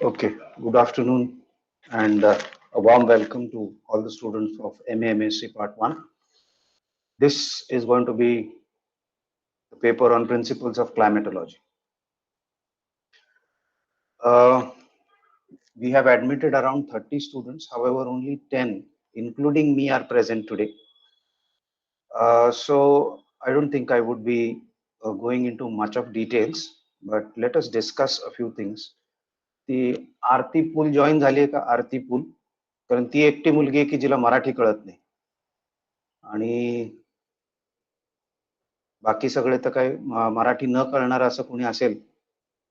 Okay, good afternoon and a warm welcome to all the students of MAMSC Part 1. This is going to be the paper on principles of climatology. Uh, we have admitted around 30 students, however, only 10, including me, are present today. So I don't think I would be going into much of details, but let us discuss a few things. ती आरती पूल join झाली आहे का? आरती पूल, कारण ती एकटी मुलगी आहे की जिला मराठी कळत नाही आणि बाकी सगळे तर काय मराठी न कळणार असं कोणी असेल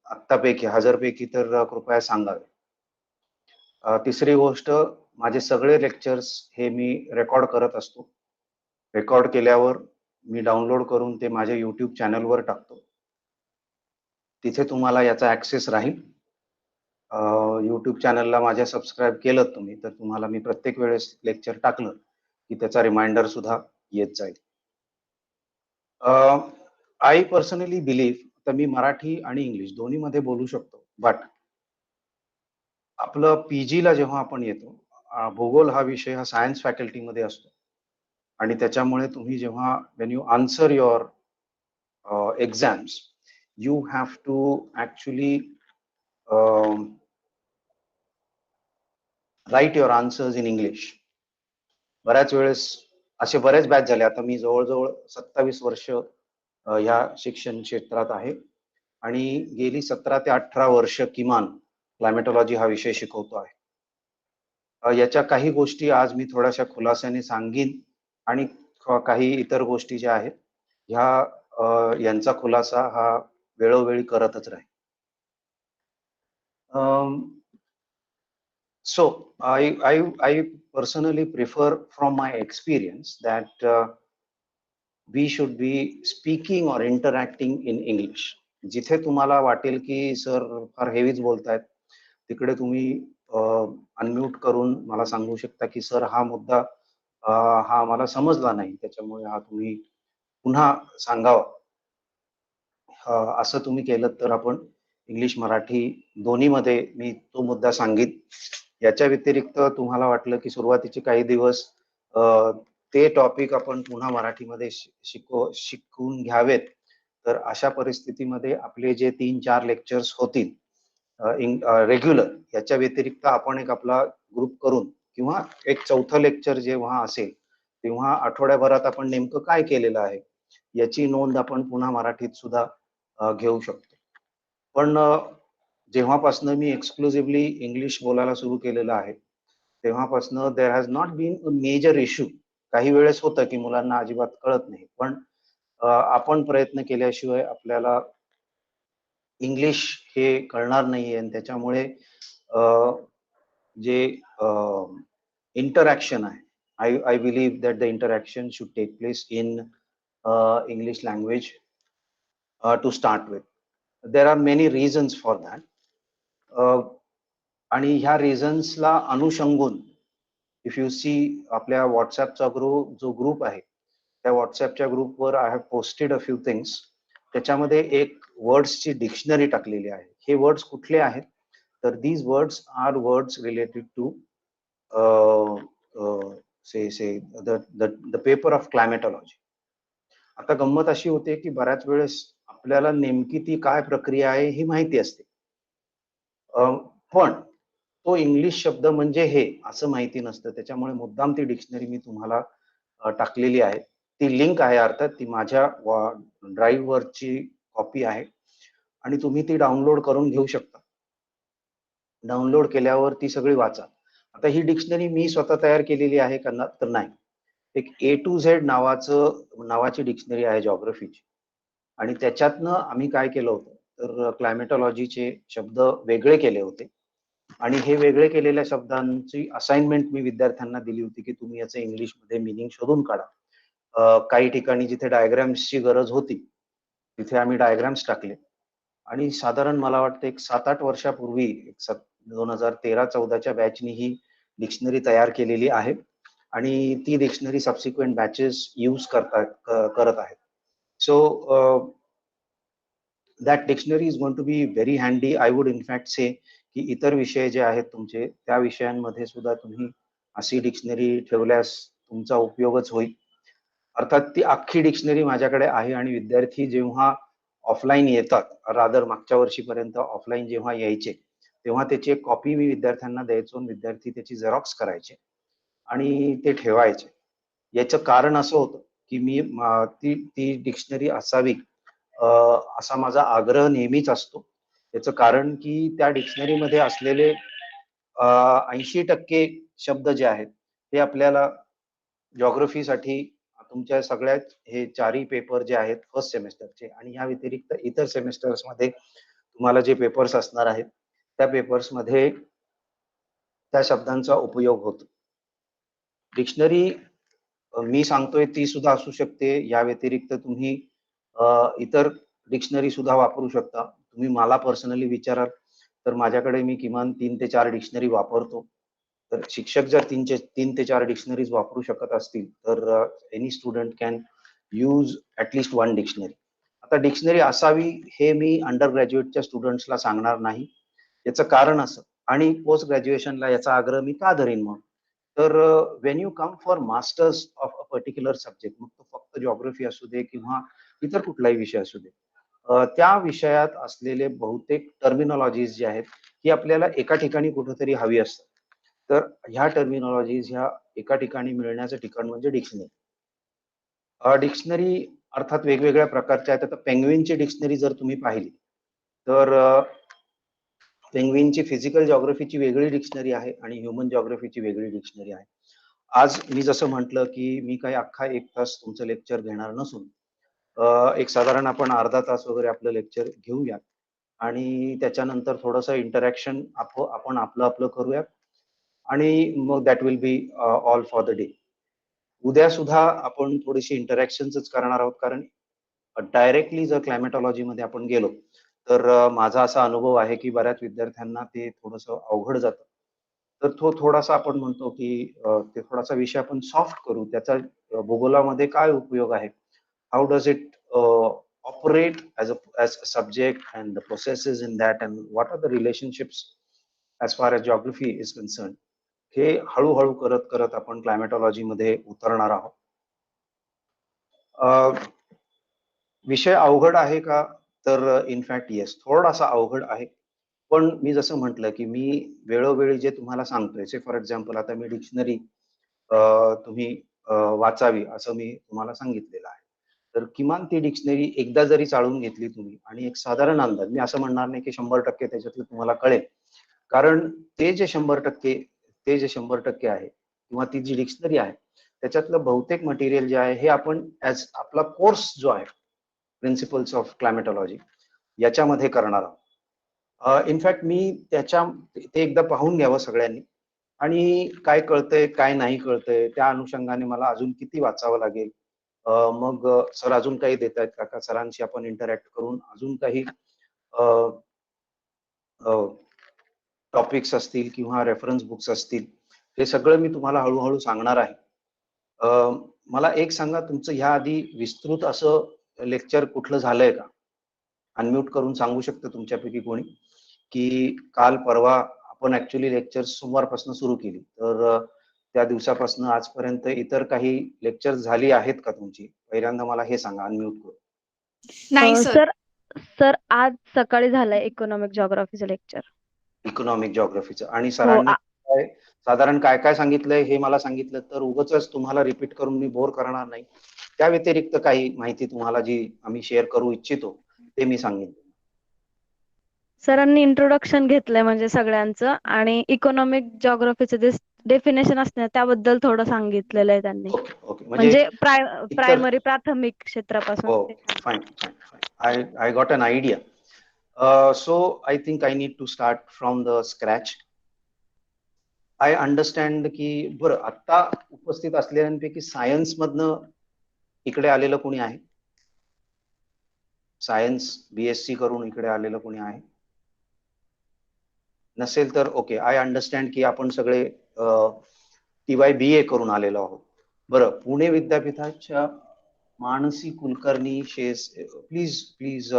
आत्तापैकी 1000 पैकी तर कृपया सांगावे. तिसरी गोष्ट, माझे सगळे लेक्चर्स हे मी रेकॉर्ड करत असतो. रेकॉर्ड केल्यावर मी डाउनलोड करून ते माझ्या YouTube चॅनलवर टाकतो. तिथे तुम्हाला याचा ऍक्सेस राहील. YouTube चॅनलला माझ्या सबस्क्राईब केलं तुम्ही तर तुम्हाला मी प्रत्येक वेळेस लेक्चर टाकलं की त्याचा रिमाइंडर सुद्धा येत जाईल. आय पर्सनली बिलीव्ह, तर मी मराठी आणि इंग्लिश दोन्ही मध्ये बोलू शकतो, बट आपलं पीजीला जेव्हा आपण येतो, भूगोल हा विषय हा सायन्स फॅकल्टीमध्ये असतो आणि त्याच्यामुळे तुम्ही जेव्हा when you answer your exams, you have to actually write your answers in English. बऱ्याच वेळेस असे बरेच बॅच झाले. आता मी जवळजवळ 27 वर्ष ह्या शिक्षण क्षेत्रात आहे आणि गेली 17 ते 18 वर्ष किमान क्लायमेटॉलॉजी हा विषय शिकवतो आहे. याच्या काही गोष्टी आज मी थोड्याशा खुलासाने सांगीन आणि काही इतर गोष्टी ज्या आहेत ह्या यांचा खुलासा हा वेळोवेळी करतच राहील. So I personally prefer from my experience that we should be speaking or interacting in English. जिथे तुम्हाला वाटेल की सर फार हेवीच बोलतायत, तिकडे तुम्ही अनम्यूट करून मला सांगू शकता की सर हा मुद्दा हा मला समजला नाही, त्याच्यामुळे हा तुम्ही पुन्हा सांगावा. असं तुम्ही केलं तर आपण इंग्लिश मराठी दोन्हीमध्ये मी तो मुद्दा सांगितला. याच्या व्यतिरिक्त तुम्हाला वाटलं की सुरुवातीचे काही दिवस ते टॉपिक आपण पुन्हा मराठीमध्ये शिकून घ्यावेत, तर अशा परिस्थितीमध्ये आपले जे 3-4 लेक्चर्स होतील रेग्युलर, याच्या व्यतिरिक्त आपण एक आपला ग्रुप करून किंवा एक चौथं लेक्चर जेव्हा असेल तेव्हा आठवड्याभरात आपण नेमकं काय केलेलं आहे याची नोंद आपण पुन्हा मराठीत सुद्धा घेऊ शकतो. पण जेव्हापासनं मी एक्सक्लुसिव्हली इंग्लिश बोलायला सुरू केलेलं आहे तेव्हापासनं there has not been a major issue. काही वेळेस होतं की मुलांना अजिबात कळत नाही, पण आपण प्रयत्न केल्याशिवाय आपल्याला इंग्लिश हे कळणार नाहीये आणि त्याच्यामुळे जे इंटरॅक्शन आहे, I believe that the interaction should take place in English language to start with. There are many reasons for that. आणि ह्या रिझन्सला अनुषंगून इफ यू सी आपल्या व्हॉट्सअपचा जो ग्रुप आहे त्या व्हॉट्सअपच्या ग्रुपवर I have posted a few things. त्याच्यामध्ये एक वर्ड्सची डिक्शनरी टाकलेली आहे. हे वर्ड्स कुठले आहेत तर these words are words related to the paper of climatology. आता गंमत अशी होते की बऱ्याच वेळेस आपल्याला नेमकी ती काय प्रक्रिया आहे ही माहिती असते, पण तो इंग्लिश शब्द म्हणजे हे असं माहिती नसतं. त्याच्यामुळे मुद्दाम ती डिक्शनरी मी तुम्हाला टाकलेली आहे. ती लिंक आहे, अर्थात ती माझ्या ड्राईव्हवरची कॉपी आहे आणि तुम्ही ती डाउनलोड करून घेऊ शकता. डाउनलोड केल्यावर ती सगळी वाचा. आता ही डिक्शनरी मी स्वतः तयार केलेली आहे का तर नाही. एक A to Z नावाची डिक्शनरी आहे जॉग्रफीची आणि त्याच्यातनं आम्ही काय केलं होतं तर क्लायमेटॉलॉजीचे शब्द वेगळे केले होते आणि हे वेगळे केलेल्या शब्दांची असाइनमेंट मी विद्यार्थ्यांना दिली होती की तुम्ही याचं इंग्लिशमध्ये मिनिंग शोधून काढा. काही ठिकाणी जिथे डायग्राम्सची गरज होती तिथे आम्ही डायग्राम्स टाकले आणि साधारण मला वाटतं एक 7-8 वर्षापूर्वी 2013-14च्या बॅचनी ही डिक्शनरी तयार केलेली आहे आणि ती डिक्शनरी सबसिक्वेंट बॅचेस यूज करत आहेत. So that dictionary is going to be very handy. I would in fact say की इतर विषय जे आहेत तुमचे त्या विषयांमध्ये सुद्धा तुम्ही अशी डिक्शनरी ठेवल्यास तुमचा उपयोगच होईल. अर्थात ती अख्खी डिक्शनरी माझ्याकडे आहे आणि विद्यार्थी जेव्हा ऑफलाईन येतात, रादर मागच्या वर्षीपर्यंत ऑफलाईन जेव्हा यायचे, तेव्हा त्याची एक कॉपी मी विद्यार्थ्यांना द्यायचो आणि विद्यार्थी त्याची झेरॉक्स करायचे आणि ते ठेवायचे. याचं कारण असं होतं, की मी ती ती डिक्शनरी असावी अ, असा माझा आग्रह नेहमीच असतो. त्याचं कारण की त्या डिक्शनरीमध्ये असलेले 80% शब्द जे आहेत, ते आपल्याला जिओग्राफीसाठी तुमच्या सगळ्यात हे चारही पेपर जे आहेत फर्स्ट सेमेस्टरचे आणि ह्या व्यतिरिक्त इतर सेमेस्टर्समध्ये तुम्हाला जे पेपर्स असणार आहेत, त्या पेपर्समध्ये त्या शब्दांचा उपयोग होतो. डिक्शनरी मी सांगतोय ती सुद्धा असू शकते. या व्यतिरिक्त तुम्ही इतर डिक्शनरी सुद्धा वापरू शकता. तुम्ही मला पर्सनली विचाराल तर माझ्याकडे मी किमान 3 ते 4 डिक्शनरी वापरतो. तर शिक्षक जर 3 ते 4 डिक्शनरीज वापरू शकत असतील तर any student can use at least 1 dictionary. आता डिक्शनरी असावी हे मी अंडर ग्रॅज्युएटच्या स्टुडंट्सला सांगणार नाही. याचं कारण असं आणि पोस्ट ग्रॅज्युएशनला याचा आग्रह मी का धरीन मग? तर when you come for masters of a particular subject, मग तो फक्त जिओग्राफी असू दे किंवा इतर कुठलाही विषय असू दे, त्या विषयात असलेले बहुतेक टर्मिनॉलॉजीज जे आहेत, ही आपल्याला एका ठिकाणी कुठेतरी हवी असतात. तर ह्या टर्मिनॉलॉजीज ह्या एका ठिकाणी मिळण्याचं ठिकाण म्हणजे डिक्शनरी. डिक्शनरी अर्थात वेगवेगळ्या प्रकारच्या आहेत. आता पेंग्विनची डिक्शनरी जर तुम्ही पाहिली, तर पेंग्विनची फिजिकल जिओग्राफीची वेगळी डिक्शनरी आहे आणि ह्युमन जिओग्राफीची वेगळी डिक्शनरी आहे. आज मी जसं म्हटलं, की मी काही अख्खा 1 तास तुमचं लेक्चर घेणार नसून एक साधारण आपण अर्धा तास वगैरे आपलं लेक्चर घेऊया आणि त्याच्यानंतर थोडंसं इंटरॅक्शन आपण आपलं करूयात आणि मग that will be all for the day. उद्या सुद्धा आपण थोडीशी इंटरॅक्शन्सच करणार आहोत कारण डायरेक्टली जर क्लायमेटॉलॉजीमध्ये आपण गेलो, तर माझा असा अनुभव आहे, की बऱ्याच विद्यार्थ्यांना ते थोडंसं अवघड जातं. तर तो थोडासा आपण म्हणतो, की ते थोडासा विषय आपण सॉफ्ट करू. त्याचा भूगोलामध्ये काय उपयोग आहे? How does it operate as a subject and the processes in that and what are the relationships as far as geography is concerned. हे हळू करत आपण क्लायमेटॉलॉजीमध्ये उतरणार आहोत. विषय अवघड आहे का? तर इनफॅक्ट येस, थोडासा अवघड आहे. पण मी जसं म्हटलं, की मी वेळोवेळी जे तुम्हाला सांगतोय, से फॉर एक्झाम्पल आता मी डिक्शनरी तुम्ही वाचावी असं मी तुम्हाला सांगितलेलं आहे. तर किमान ती डिक्शनरी एकदा जरी चाळून घेतली तुम्ही आणि एक साधारण अंदाज, मी असं म्हणणार नाही की 100% त्याच्यातलं तुम्हाला कळेल. कारण ते जे 100% आहे किंवा ती जी डिक्शनरी आहे, त्याच्यातलं बहुतेक मटेरियल जे आहे हे आपण आपला कोर्स जो आहे, प्रिन्सिपल्स ऑफ क्लायमेटॉलॉजी याच्यामध्ये करणार आहोत. इनफॅक्ट मी ते एकदा पाहून घ्यावं सगळ्यांनी आणि काय कळतंय, काय नाही कळतंय, त्या अनुषंगाने मला अजून किती वाचावं लागेल. मग सर अजून काही देतायत का? का सरांशी आपण इंटरॅक्ट करून अजून काही टॉपिक्स असतील किंवा रेफरन्स बुक्स असतील, हे सगळं मी तुम्हाला हळू सांगणार आहे. मला एक सांगा, तुमचं ह्या आधी विस्तृत असं लेक्चर कुठलं झालंय का? अनम्यूट करून सांगू शकतं तुमच्यापैकी कोणी? की काल परवा आपण ऍक्च्युली लेक्चर सोमवारपासून सुरू केली. तर त्या दिवसापासून आजपर्यंत इतर काही लेक्चर झाली आहेत का तुमची? पहिल्यांदा मला हे सांगा अनम्यूट करून. नाही सर. सर सर आज सकाळी झालंय इकॉनॉमिक जिओग्राफीचं लेक्चर. इकॉनॉमिक जिओग्राफीचं आणि हो सरांनी साधारण काय काय सांगितलंय हे मला सांगितलं तर उगाचच तुम्हाला रिपीट करून मी बोर करणार नाही. त्या व्यतिरिक्त काही माहिती तुम्हाला जी आम्ही शेअर करू इच्छितो ते मी सांगेन. सरांनी इंट्रोडक्शन घेतलंय म्हणजे सगळ्यांचं आणि इकॉनॉमिक जिओग्राफीचं जे डेफिनेशन असतं त्याबद्दल थोडं सांगितलेलं आहे त्यांनी. ओके ओके म्हणजे इतर प्रायमरी प्राथमिक क्षेत्रापासून Oh, ते fine, fine, fine. I got an idea. So I think I need to start from the scratch. I understand की बरं आता उपस्थित असलेल्यांपैकी सायन्स मधनं इकडे आलेलं कोणी आहे? सायन्स BSc करून इकडे आलेलं कोणी आहे? नसेल तर ओके, आय अंडरस्टँड की आपण सगळे TYBA करून आलेलो आहोत. बरं, पुणे विद्यापीठाच्या Mansi Kulkarni please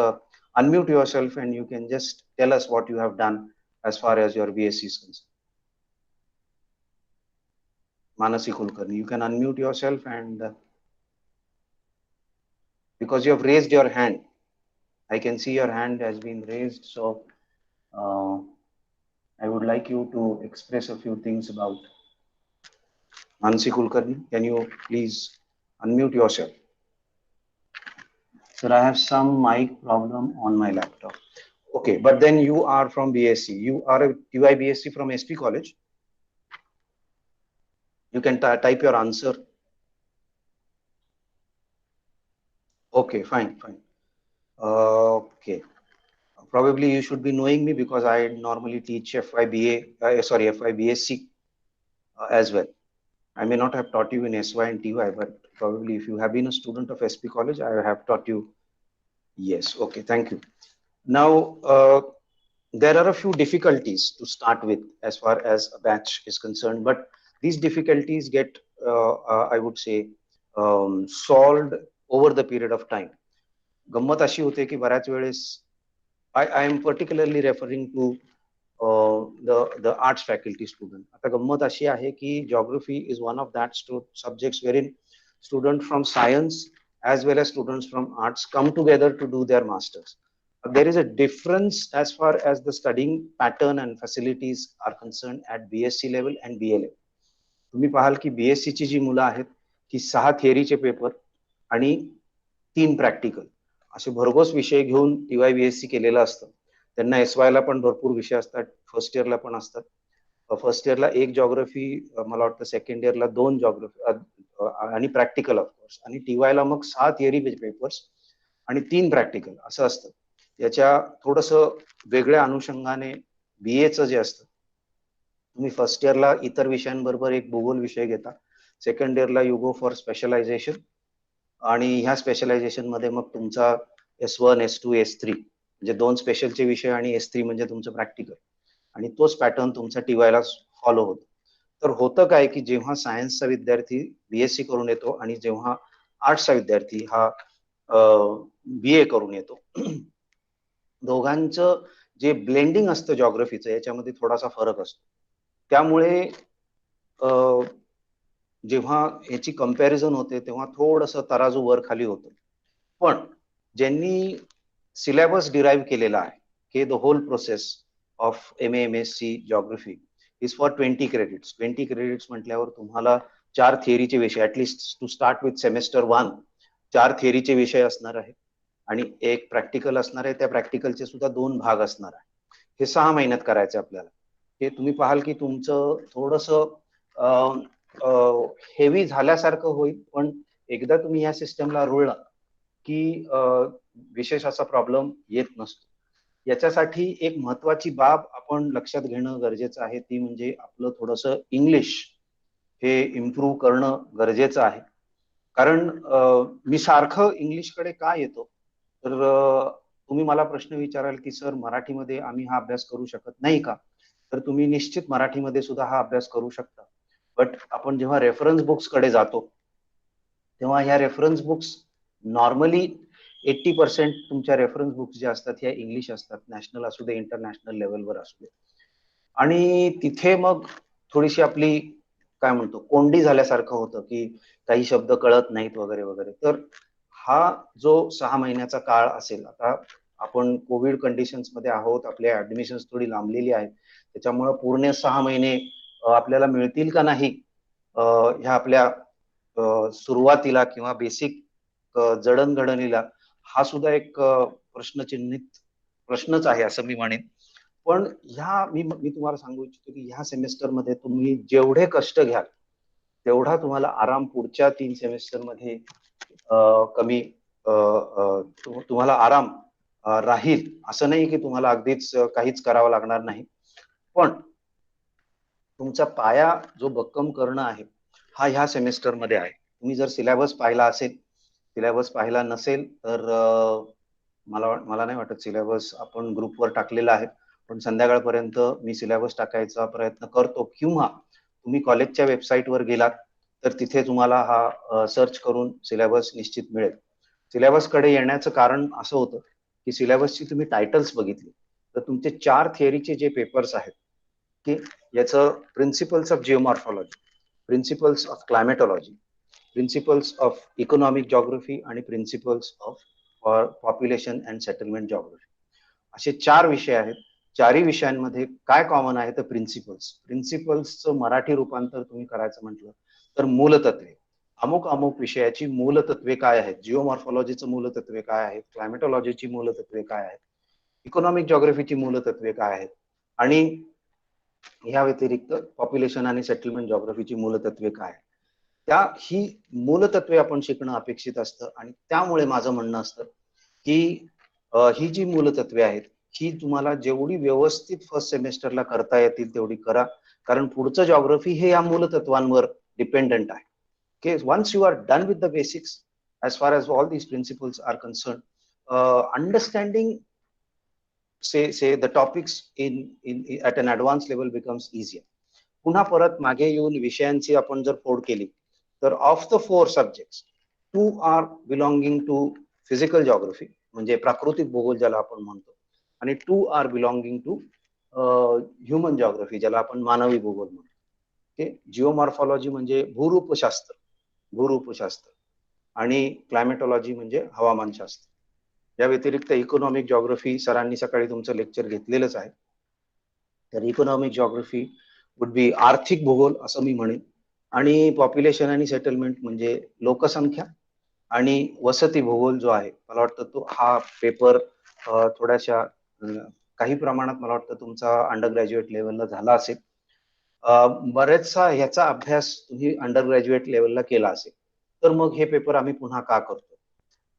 unmute yourself and you can just tell us what you have done as far as your BSc is concerned? Manasi Kulkarni, you can unmute yourself, and because you have raised your hand, I can see your hand has been raised. So I would like you to express a few things about Manasi Kulkarni. Can you please unmute yourself? Sir, I have some mic problem on my laptop. Okay, but then you are from BSc. You are a TY BSc from SP College. You can type your answer. Okay, fine. Okay. Probably you should be knowing me because I normally teach FY BSc as well. I may not have taught you in SY and TY, but probably if you have been a student of SP College, I have taught you. Yes, okay, thank you. Now, there are a few difficulties to start with as far as a batch is concerned, but these difficulties get, I would say, solved over the period of time. गंमत अशी होते की बऱ्याच वेळेस I am particularly referring to the arts faculty student. आता गंमत अशी आहे की geography is one of that subjects wherein students from science as well as students from arts come together to do their masters. There is a difference as far as the studying pattern and facilities are concerned at BSc level and BA level. तुम्ही पाहाल की BSc ची जी मुलं आहेत की 6 थिअरीचे paper आणि 3 practical असे भरघोस विषय घेऊन TY BSc केलेलं असतं. त्यांना SY ला पण भरपूर विषय असतात, फर्स्ट इयरला पण असतात. फर्स्ट इयरला एक जॉग्राफी, मला वाटतं सेकंड इयरला 2 जॉग्राफी आणि प्रॅक्टिकल ऑफकोर्स, आणि TY ला मग 6 थिअरी पेपर्स आणि 3 प्रॅक्टिकल असं असतं. याच्या थोडस वेगळ्या अनुषंगाने BA चं जे असतं, तुम्ही फर्स्ट इयरला इतर विषयांबरोबर एक भूगोल विषय घेता, सेकंड इयरला यू गो फॉर स्पेशलायझेशन, आणि ह्या स्पेशलायझेशन मध्ये मग तुमचा S1, S2, S3 म्हणजे 2 स्पेशलचे विषय आणि S3 म्हणजे तुमचं प्रॅक्टिकल, आणि तोच पॅटर्न तुमचा TY ला फॉलो होतो. तर होतं काय की जेव्हा सायन्सचा विद्यार्थी BSc करून येतो आणि जेव्हा आर्ट्सचा विद्यार्थी हा BA करून येतो, दोघांचं जे ब्लेंडिंग असतं जॉग्रफीचं याच्यामध्ये थोडासा फरक असतो. त्यामुळे जेव्हा याची कंपॅरिझन होते तेव्हा थोडंसं तराजू वर खाली होतं. पण ज्यांनी सिलेबस डिराईव्ह केलेला आहे की the whole process of MA MSc geography is for 20 credits. 20 credits म्हटल्यावर तुम्हाला 4 थिअरीचे विषय, at least to start with semester 1 4 थिअरीचे विषय असणार आहे आणि एक प्रॅक्टिकल असणार आहे. त्या प्रॅक्टिकलचे सुद्धा 2 भाग असणार आहे. हे 6 महिन्यात करायचे आपल्याला. हे तुम्ही पाहाल की तुमचं थोडंसं हेवी झाल्यासारखं होईल, पण एकदा तुम्ही या सिस्टमला रुळला की विशेष असा प्रॉब्लेम येत नसतो. याच्यासाठी एक महत्वाची बाब आपण लक्षात घेणं गरजेचं आहे, ती म्हणजे आपलं थोडंसं इंग्लिश हे इम्प्रूव्ह करणं गरजेचं आहे. कारण मी सारखं इंग्लिशकडे का येतो, तर तुम्ही मला प्रश्न विचाराल की सर मराठीमध्ये आम्ही हा अभ्यास करू शकत नाही का? तर तुम्ही निश्चित मराठीमध्ये सुद्धा हा अभ्यास करू शकता. बट आपण जेव्हा रेफरन्स बुक्स कडे जातो तेव्हा ह्या रेफरन्स बुक्स नॉर्मली 80% तुमच्या रेफरन्स बुक्स ज्या असतात ह्या इंग्लिश असतात, नॅशनल असू दे इंटरनॅशनल लेवलवर असू दे. आणि तिथे मग थोडीशी आपली काय म्हणतो कोंडी झाल्यासारखं होतं की काही शब्द कळत नाहीत वगैरे वगैरे. तर हा जो 6 महिन्याचा काळ असेल, आता आपण कोविड कंडिशन्स मध्ये आहोत, आपल्या ऍडमिशन्स थोडी लांबलेली आहेत, त्याच्यामुळे पूर्ण 6 महिने आपल्याला मिळतील का नाही ह्या आपल्या सुरुवातीला किंवा बेसिक जडणघडणीला, हा सुद्धा एक प्रश्नच आहे असं मी म्हणेन. पण मी तुम्हाला सांगू इच्छितो की ह्या सेमेस्टर मध्ये तुम्ही जेवढे कष्ट घ्याल तेवढा तुम्हाला आराम पुढच्या 3 सेमेस्टर मध्ये कमी तुम्हाला आराम राहील. असं नाही की तुम्हाला अगदीच काहीच करावं लागणार नाही, पण तुमचा पाया जो भक्कम करणं आहे हा ह्या सेमेस्टर मध्ये आहे. तुम्ही जर सिलेबस पाहिला असेल, सिलेबस पाहिला नसेल तर मला नाही वाटत सिलेबस आपण ग्रुपवर टाकलेला आहे, पण संध्याकाळपर्यंत मी सिलेबस टाकायचा प्रयत्न करतो, किंवा तुम्ही कॉलेजच्या वेबसाईटवर गेलात तर तिथे तुम्हाला हा सर्च करून सिलेबस निश्चित मिळेल. सिलेबस कडे येण्याचं कारण असं होतं की सिलेबसची तुम्ही टायटल्स बघितली तर तुमचे 4 थिअरीचे जे पेपर्स आहेत की याचं principles of geomorphology, principles of climatology, principles of economic geography आणि principles of population and settlement geography, असे 4 विषय आहेत. चारही विषयांमध्ये काय कॉमन आहे तर प्रिन्सिपल्स. प्रिन्सिपल्सचं मराठी रूपांतर तुम्ही करायचं म्हटलं तर मूलतत्वे. अमुक अमुक विषयाची मूलतत्वे काय आहेत, जिओमॉर्फॉलॉजीचं मूलतत्वे काय आहेत, क्लायमेटॉलॉजीची मूलतत्वे काय आहेत, इकॉनॉमिक जॉग्राफीची मूलतत्वे काय आहेत, आणि या व्यतिरिक्त पॉप्युलेशन आणि सेटलमेंट जॉग्राफीची मूलतत्वे काय आहेत. ही मूलतत्वे आपण शिकणं अपेक्षित असतं. आणि त्यामुळे माझं म्हणणं असतं की ही जी मूलतत्वे आहेत ही तुम्हाला जेवढी व्यवस्थित फर्स्ट सेमेस्टरला करता येतील तेवढी करा, कारण पुढचं जॉग्राफी हे या मूलतत्वांवर डिपेंडंट आहे. Okay, once you are done with the basics, as far as all these principles are concerned, understanding say the topics in at an advanced level becomes easier. पुन्हा परत मागे येऊन विषयांची आपण जर फोड केली तर of the 4 subjects 2 are belonging to physical geography म्हणजे प्राकृतिक भूगोल ज्याला आपण म्हणतो, आणि 2 are belonging to human geography ज्याला आपण मानवी भूगोल म्हणतो. ओके, जिओमॉर्फॉलॉजी म्हणजे भूरूपशास्त्र आणि क्लायमेटॉलॉजी म्हणजे हवामानशास्त्र. या व्यतिरिक्त इकॉनॉमिक जॉग्राफी सरांनी सकाळी तुमचं लेक्चर घेतलेलंच आहे. तर इकॉनॉमिक जॉग्राफी वुड बी आर्थिक भूगोल असं मी म्हणेन, आणि पॉप्युलेशन आणि सेटलमेंट म्हणजे लोकसंख्या आणि वसती भूगोल जो आहे, मला वाटतं तो हा पेपर थोड्याशा काही प्रमाणात मला वाटतं तुमचा अंडर ग्रॅज्युएट लेवलला झाला असेल. बरेचसा ह्याचा अभ्यास तुम्ही अंडर ग्रॅज्युएट लेवलला केला असेल, तर मग हे पेपर आम्ही पुन्हा का करतो,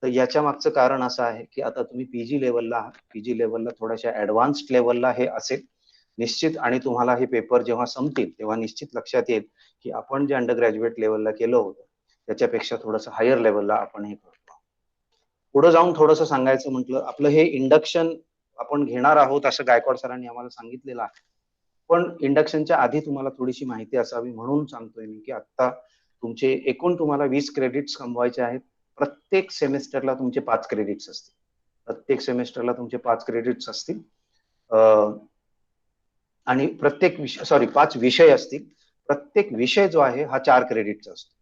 तर याच्या मागचं कारण असं आहे की आता तुम्ही पीजी लेवलला आहात. पीजी लेवलला थोड्याशा ऍडव्हान्स्ड लेवलला हे असेल निश्चित, आणि तुम्हाला हे पेपर जेव्हा संपतील तेव्हा निश्चित लक्षात येईल की आपण जे अंडर ग्रॅज्युएट लेवलला केलं होतं त्याच्यापेक्षा थोडंसं हायर लेवलला आपण हे करतो. पुढे जाऊन थोडंसं सांगायचं म्हटलं, आपलं हे इंडक्शन आपण घेणार आहोत असं गायकवाड सरांनी आम्हाला सांगितलेलं आहे. पण इंडक्शनच्या आधी तुम्हाला थोडीशी माहिती असावी म्हणून सांगतोय मी की आता तुमचे एकूण तुम्हाला 20 क्रेडिट्स कमवायचे आहेत. प्रत्येक सेमेस्टरला तुमचे 5 क्रेडिट्स असतील. प्रत्येक सेमेस्टरला तुमचे 5 क्रेडिट्स असतील. आणि प्रत्येक विषय 5 विषय असतील. प्रत्येक विषय जो आहे हा 4 क्रेडिटचा असतो.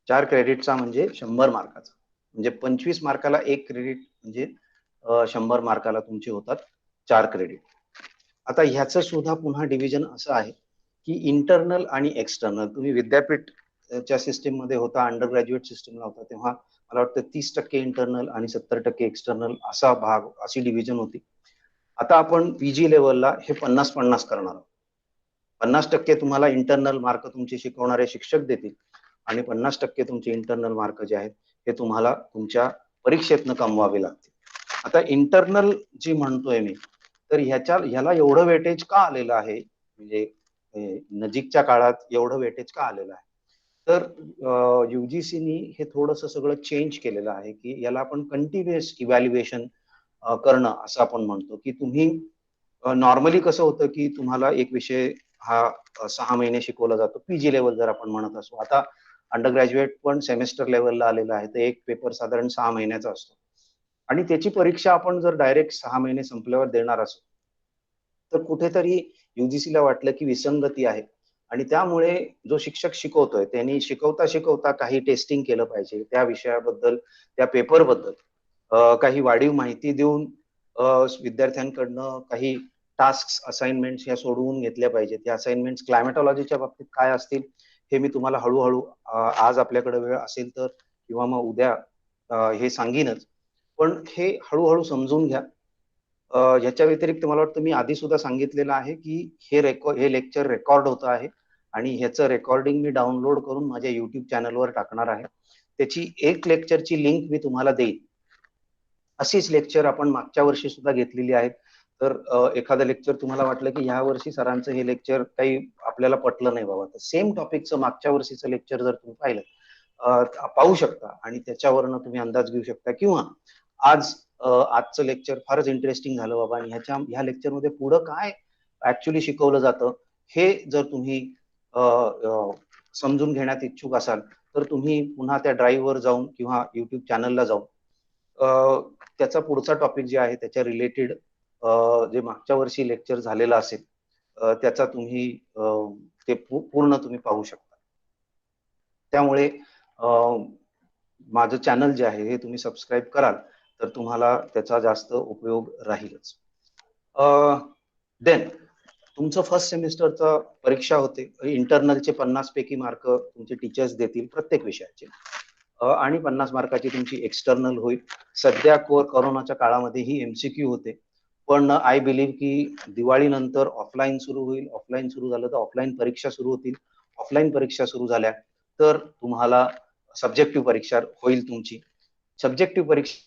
4 क्रेडिटचा म्हणजे 100 मार्काचा, म्हणजे 25 मार्काला 1 क्रेडिट म्हणजे 100 मार्काला तुमचे होतात 4 क्रेडिट. आता ह्याचं सुद्धा पुन्हा डिव्हिजन असं आहे की इंटरनल आणि एक्सटर्नल. तुम्ही विद्यापीठच्या सिस्टीम मध्ये होता, अंडर ग्रॅज्युएट सिस्टीमला होता, तेव्हा मला वाटतं 30% इंटरनल आणि 70% एक्सटर्नल असा भाग, अशी डिव्हिजन होती. आता आपण पीजी लेवलला हे 50-50 करणार आहोत. 50% तुम्हाला इंटरनल मार्क तुमचे शिकवणारे शिक्षक देतील आणि 50% तुमचे इंटरनल मार्क जे आहेत हे तुम्हाला तुमच्या परीक्षेतनं कमवावे लागतील. आता इंटरनल जी म्हणतोय मी, तर ह्याला एवढं वेटेज का आलेलं आहे, म्हणजे नजीकच्या काळात एवढं वेटेज का आलेलं आहे, तर युजीसीनी हे थोडंसं सगळं चेंज केलेलं आहे की याला आपण कंटिन्युअस इव्हॅल्युएशन करणं असं आपण म्हणतो. की तुम्ही नॉर्मली कसं होतं की तुम्हाला एक विषय हा 6 महिने शिकवला जातो पीजी लेवल जर आपण म्हणत असू. आता अंडर ग्रॅज्युएट पण सेमेस्टर लेवलला आलेला आहे, तर एक पेपर साधारण 6 महिन्याचा असतो आणि त्याची परीक्षा आपण जर डायरेक्ट 6 महिने संपल्यावर देणार असू तर कुठेतरी युजीसीला वाटलं की विसंगती आहे, आणि त्यामुळे जो शिक्षक शिकवतोय त्यांनी शिकवता शिकवता काही टेस्टिंग केलं पाहिजे त्या विषयाबद्दल, त्या पेपरबद्दल काही वाढीव माहिती देऊन विद्यार्थ्यांकडनं काही टास्क असाइनमेंट्स ह्या सोडवून घेतल्या पाहिजेत. या असाइनमेंट्स क्लायमेटॉलॉजीच्या बाबतीत काय असतील हे मी तुम्हाला हळूहळू आज आपल्याकडे वेळ असेल तर किंवा मग उद्या हे सांगीनच, पण हे हळूहळू समजून घ्या. ह्याच्या व्यतिरिक्त मला वाटतं मी आधी सुद्धा सांगितलेलं आहे की हे लेक्चर रेकॉर्ड होतं आहे आणि ह्याचं रेकॉर्डिंग मी डाउनलोड करून माझ्या युट्यूब चॅनलवर टाकणार आहे. त्याची एक लेक्चरची लिंक मी तुम्हाला देईन. अशीच लेक्चर आपण मागच्या वर्षी सुद्धा घेतलेली आहेत. तर एखादं लेक्चर तुम्हाला वाटलं की ह्या वर्षी सरांचं हे लेक्चर काही आपल्याला पटलं नाही बाबा, तर सेम टॉपिकचं मागच्या वर्षीचं लेक्चर जर तुम्ही पाहिलं पाहू शकता आणि त्याच्यावरनं तुम्ही अंदाज घेऊ शकता, किंवा आजचं लेक्चर फारच इंटरेस्टिंग झालं बाबा आणि ह्या लेक्चरमध्ये पुढं काय ऍक्च्युली शिकवलं जातं हे जर तुम्ही समजून घेण्यात इच्छुक असाल तर तुम्ही पुन्हा त्या ड्राईव्हवर जाऊन किंवा युट्यूब चॅनलला जाऊन त्याचा पुढचा टॉपिक जे आहे त्याच्या रिलेटेड जे मागच्या वर्षी लेक्चर झालेलं असेल त्याचा तुम्ही ते पूर्ण तुम्ही पाहू शकता. त्यामुळे माझं चॅनल जे आहे हे तुम्ही सबस्क्राईब कराल तर तुम्हाला त्याचा जास्त उपयोग राहीलच. देन तुमचं फर्स्ट सेमिस्टरचा परीक्षा होते. इंटरनलचे 50 पैकी मार्क तुमचे टीचर्स देतील प्रत्येक विषयाचे आणि 50 मार्काची तुमची एक्सटर्नल होईल. सध्या कोरोनाच्या काळामध्ये ही एमसीक्यू होते, पण आय बिलीव्ह की दिवाळीनंतर ऑफलाईन सुरू होईल. ऑफलाईन सुरू झालं तर ऑफलाईन परीक्षा सुरू होतील. ऑफलाईन परीक्षा सुरू झाल्या तर तुम्हाला सब्जेक्टिव्ह परीक्षा होईल तुमची. सब्जेक्टिव्ह परीक्षा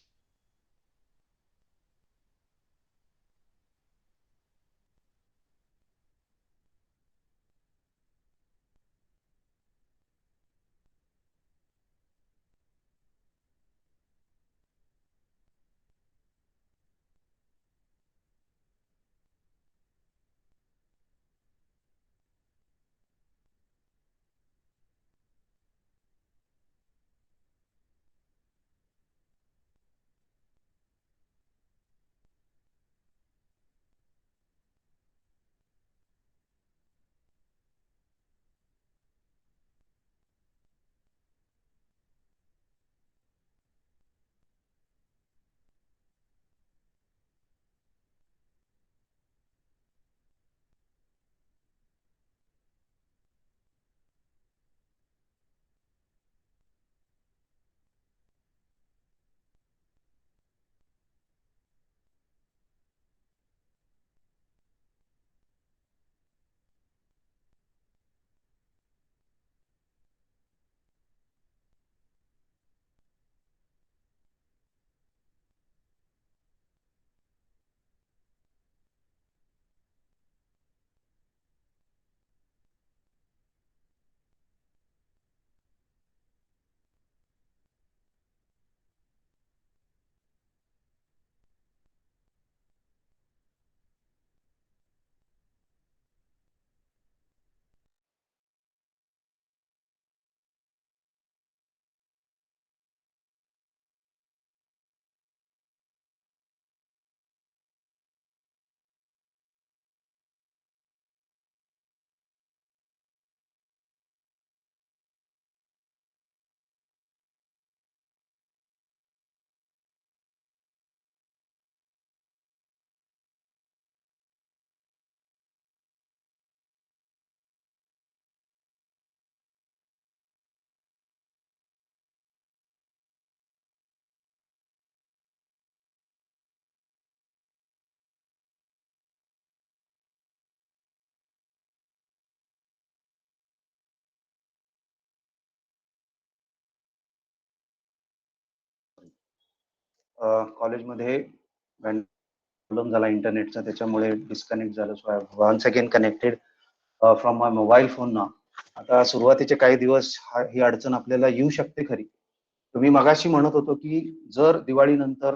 कॉलेजमध्ये प्रॉब्लेम झाला इंटरनेटचा, त्याच्यामुळे डिस्कनेक्ट झालं. So I once again connected from my mobile phone ना. आता सुरुवातीचे काही दिवस ही अडचण आपल्याला येऊ शकते खरी. तुम्ही मगाशी म्हणत होतो की जर दिवाळीनंतर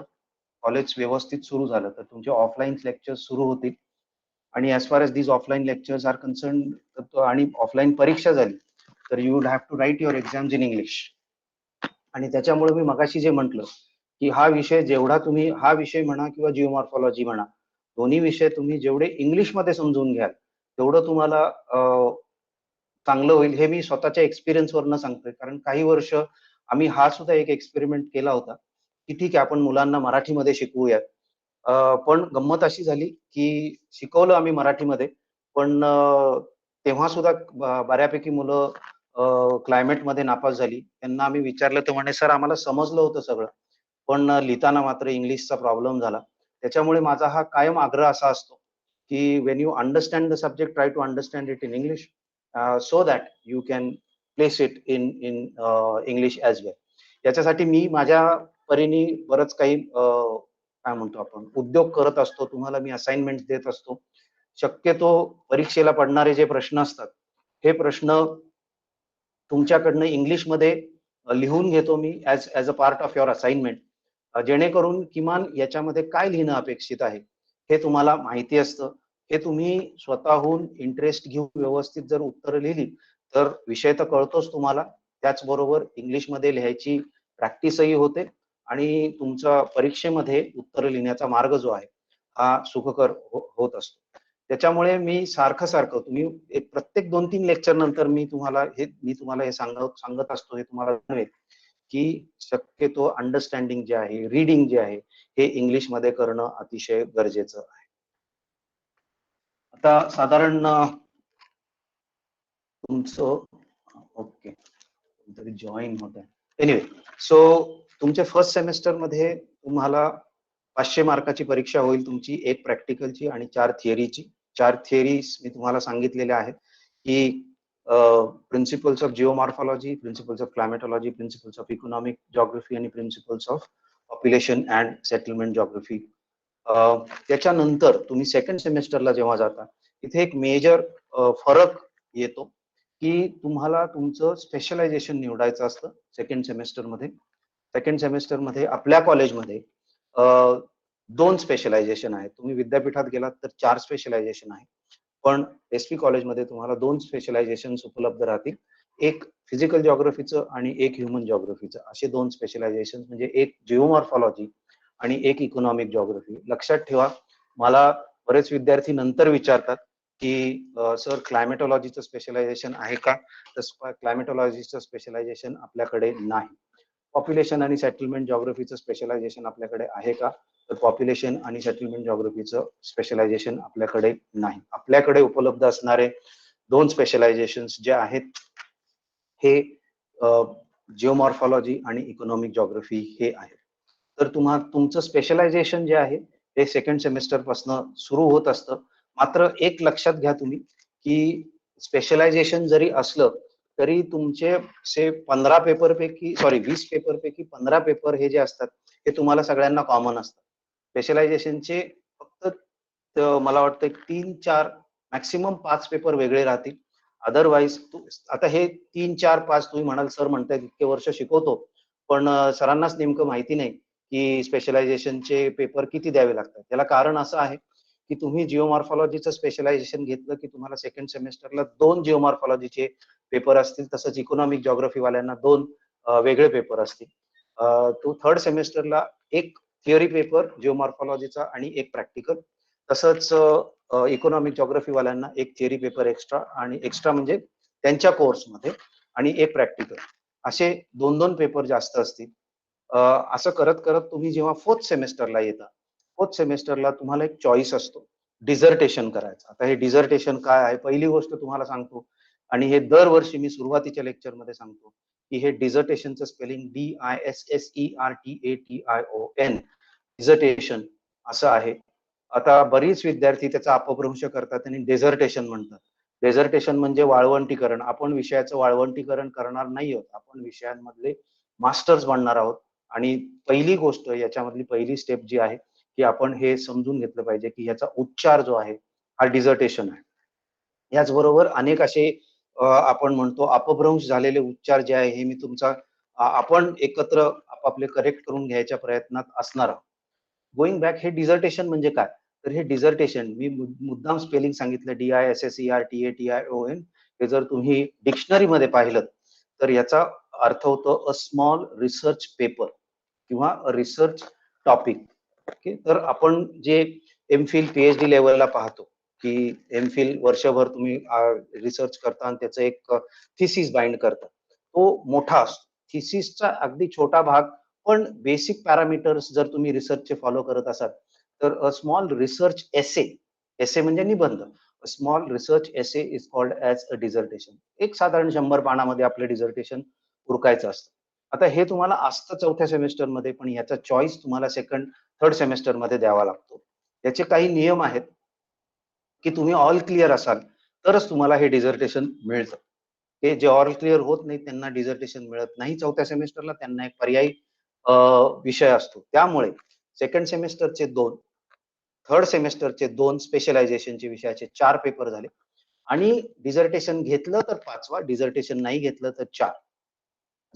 कॉलेज व्यवस्थित सुरू झालं तर तुमचे ऑफलाईन लेक्चर्स सुरू होतील आणि as far as these offline lectures are concern आणि ऑफलाईन परीक्षा झाली तर you would have to write your exams in English. आणि त्याच्यामुळे मी मगाशी जे म्हटलं की हा विषय जेवढा तुम्ही हा विषय म्हणा किंवा जिओमॉर्फॉलॉजी म्हणा, दोन्ही विषय तुम्ही जेवढे इंग्लिशमध्ये समजून घ्याल तेवढं तुम्हाला चांगलं होईल. हे मी स्वतःच्या एक्सपिरियन्सवरनं सांगतोय, कारण काही वर्ष आम्ही हा सुद्धा एक एक्सपेरिमेंट केला होता की ठीक आहे आपण मुलांना मराठीमध्ये शिकवूयात. पण गंमत अशी झाली की शिकवलं आम्ही मराठीमध्ये, पण तेव्हा सुद्धा बऱ्यापैकी मुलं क्लायमेटमध्ये नापास झाली. त्यांना आम्ही विचारलं तर म्हणे सर आम्हाला समजलं होतं सगळं, पण लिहिताना मात्र इंग्लिशचा प्रॉब्लेम झाला. त्याच्यामुळे माझा हा कायम आग्रह असा असतो की when you understand the subject try to understand it in English so that you can place it in English as well. याच्यासाठी मी माझ्या परीने बरंच काही काय म्हणतो आपण उद्योग करत असतो. तुम्हाला मी असाइनमेंट देत असतो. शक्यतो परीक्षेला पडणारे जे प्रश्न असतात हे प्रश्न तुमच्याकडनं इंग्लिशमध्ये लिहून घेतो मी as a part of your assignment, जेणेकरून किमान याच्यामध्ये काय लिहिणं अपेक्षित आहे हे तुम्हाला माहिती असतं. हे तुम्ही स्वतःहून इंटरेस्ट घेऊन व्यवस्थित जर उत्तरं लिहिली तर विषय तर कळतोच तुम्हाला, त्याचबरोबर इंग्लिशमध्ये लिहायची प्रॅक्टिसही होते आणि तुमचा परीक्षेमध्ये उत्तरं लिहिण्याचा मार्ग जो आहे हा सुखकर होत असतो. त्याच्यामुळे मी सारखं तुम्ही एक प्रत्येक 2-3 लेक्चर नंतर मी तुम्हाला हे सांगत असतो, हे तुम्हाला जाणवेल की शक्यतो अंडरस्टँडिंग जे आहे, रीडिंग जे आहे, हे इंग्लिशमध्ये करणं अतिशय गरजेचं आहे. आता साधारण तुमचं ओके तरी जॉईन होत आहे. एनिवे, सो तुमच्या फर्स्ट सेमेस्टरमध्ये तुम्हाला 500 मार्काची परीक्षा होईल तुमची, एक प्रॅक्टिकलची आणि 4 थिअरीची. 4 थिअरीज मी तुम्हाला सांगितलेल्या आहेत की principles of geomorphology, principles of climatology, principles of economic geography आणि principles of population and settlement geography. त्याच्यानंतर तुम्ही सेकंड सेमेस्टरला जेव्हा जाता, इथे एक मेजर फरक येतो की तुम्हाला तुमचं स्पेशलायझेशन निवडायचं असतं सेकंड सेमेस्टरमध्ये. सेकंड सेमेस्टरमध्ये आपल्या कॉलेजमध्ये 2 स्पेशलायझेशन आहेत. तुम्ही विद्यापीठात गेलात तर 4 स्पेशलायझेशन आहे. पण एसपी कॉलेजमध्ये तुम्हाला 2 स्पेशलायझेशन उपलब्ध राहतील. एक फिजिकल जॉग्राफीचं आणि एक ह्युमन जॉग्राफीचं, असे 2 स्पेशलायझेशन, म्हणजे एक जिओमॉर्फॉलॉजी आणि एक इकॉनॉमिक जॉग्राफी. लक्षात ठेवा, मला बरेच विद्यार्थी नंतर विचारतात की सर क्लायमेटॉलॉजीचं स्पेशलायझेशन आहे का? तर क्लायमेटॉलॉजीचं स्पेशलायझेशन आपल्याकडे नाही. पॉप्युलेशन आणि सेटलमेंट जॉग्राफीचं स्पेशलायझेशन आपल्याकडे आहे का? तर पॉप्युलेशन आणि सेटलमेंट जॉग्राफीचं स्पेशलायझेशन आपल्याकडे नाही. आपल्याकडे उपलब्ध असणारे 2 स्पेशलायझेशन जे आहेत हे जिओमॉर्फॉलॉजी आणि इकॉनॉमिक जॉग्राफी हे आहेत. तर तुमचं स्पेशलायझेशन जे आहे ते सेकंड सेमेस्टर पासून सुरू होत असतं. मात्र एक लक्षात घ्या तुम्ही की स्पेशलायझेशन जरी असलं तरी तुमचे 20 पेपर पैकी 15 पेपर हे जे असतात हे तुम्हाला सगळ्यांना कॉमन असतात. स्पेशलायझेशनचे फक्त मला वाटतं 3-4 मॅक्सिमम 5 पेपर वेगळे राहतील. अदरवाईज आता हे 3-4-5 तुम्ही म्हणाल सर म्हणताय इतके वर्ष शिकवतो, पण सरांनाच नेमकं माहिती नाही की स्पेशलायझेशनचे पेपर किती द्यावे लागतात. त्याला कारण असं आहे की तुम्ही जिओमॉर्फॉलॉजीचं स्पेशलायझेशन घेतलं की तुम्हाला सेकंड सेमेस्टरला 2 जिओमॉर्फॉलॉजीचे पेपर असतील. तसंच इकॉनॉमिक जॉग्राफी वाल्यांना 2 वेगळे पेपर असतील. तो थर्ड सेमेस्टरला एक थिअरी पेपर जिओमॉर्फॉलॉजीचा आणि एक प्रॅक्टिकल. तसंच इकॉनॉमिक जॉग्राफी वाल्यांना एक थिअरी पेपर एक्स्ट्रा, आणि एक्स्ट्रा म्हणजे त्यांच्या कोर्समध्ये, आणि एक प्रॅक्टिकल. असे 2-2 पेपर जास्त असतील. असं करत करत तुम्ही जेव्हा फोर्थ सेमेस्टरला येता, फोर्थ सेमेस्टरला तुम्हाला एक चॉईस असतो डिझर्टेशन करायचा. आता हे डिझर्टेशन काय आहे, पहिली गोष्ट तुम्हाला सांगतो, आणि हे दरवर्षी मी सुरुवातीच्या लेक्चरमध्ये सांगतो की हे डिझर्टेशनचं स्पेलिंग DISSERTATION, डिझर्टेशन असं आहे. आता बरीच विद्यार्थी त्याचा अपभ्रंश करतात आणि डेझर्टेशन म्हणतात. डेझर्टेशन म्हणजे वाळवंटीकरण. आपण विषयाचं वाळवंटीकरण करणार नाही आहोत, आपण विषयांमधले मास्टर्स बनणार आहोत. आणि पहिली गोष्ट याच्यामधली पहिली स्टेप जी आहे की आपण हे समजून घेतलं पाहिजे की याचा उच्चार जो आहे हा डिझर्टेशन आहे. याचबरोबर अनेक असे आपण म्हणतो अपभ्रंश झालेले उच्चार जे आहे हे मी आपण एकत्र आपापले करेक्ट करून घ्यायच्या प्रयत्नात असणार आहोत. गोईंग बॅक, हे डिझर्टेशन म्हणजे काय? तर हे डिझर्टेशन मी मुद्दाम स्पेलिंग सांगितलं, DISSERTATION. हे जर तुम्ही डिक्शनरीमध्ये पाहिलं तर याचा अर्थ होतो अ स्मॉल रिसर्च पेपर किंवा रिसर्च टॉपिक. ओके, तर आपण जे एमफिल पीएचडी लेवलला पाहतो की एमफिल वर्षभर तुम्ही रिसर्च करता आणि त्याचं एक थिसिस बाइंड करता, तो मोठा असतो. थिसिसचा अगदी छोटा भाग, पण बेसिक पॅरामीटर्स जर तुम्ही रिसर्चचे फॉलो करत असाल तर अ स्मॉल रिसर्च एसे म्हणजे निबंध, small research essay is called as a dissertation. एक साधारण 100 पानामध्ये आपलं डिझर्टेशन उरकायचं असतं. आता हे तुम्हाला असतं चौथ्या सेमेस्टरमध्ये, पण याचा चॉईस तुम्हाला थर्ड सेमेस्टरमध्ये द्यावा लागतो. याचे काही नियम आहेत की तुम्ही ऑल क्लिअर असाल तरच तुम्हाला हे डिझर्टेशन मिळतं. ते जे ऑल क्लिअर होत नाही त्यांना डिझर्टेशन मिळत नाही चौथ्या सेमेस्टरला, त्यांना एक पर्यायी विषय असतो. त्यामुळे सेकंड सेमेस्टरचे 2, थर्ड सेमेस्टरचे 2 स्पेशलायझेशनचे विषयाचे 4 पेपर झाले, आणि डिझर्टेशन घेतलं तर 5वा, डिझर्टेशन नाही घेतलं तर 4.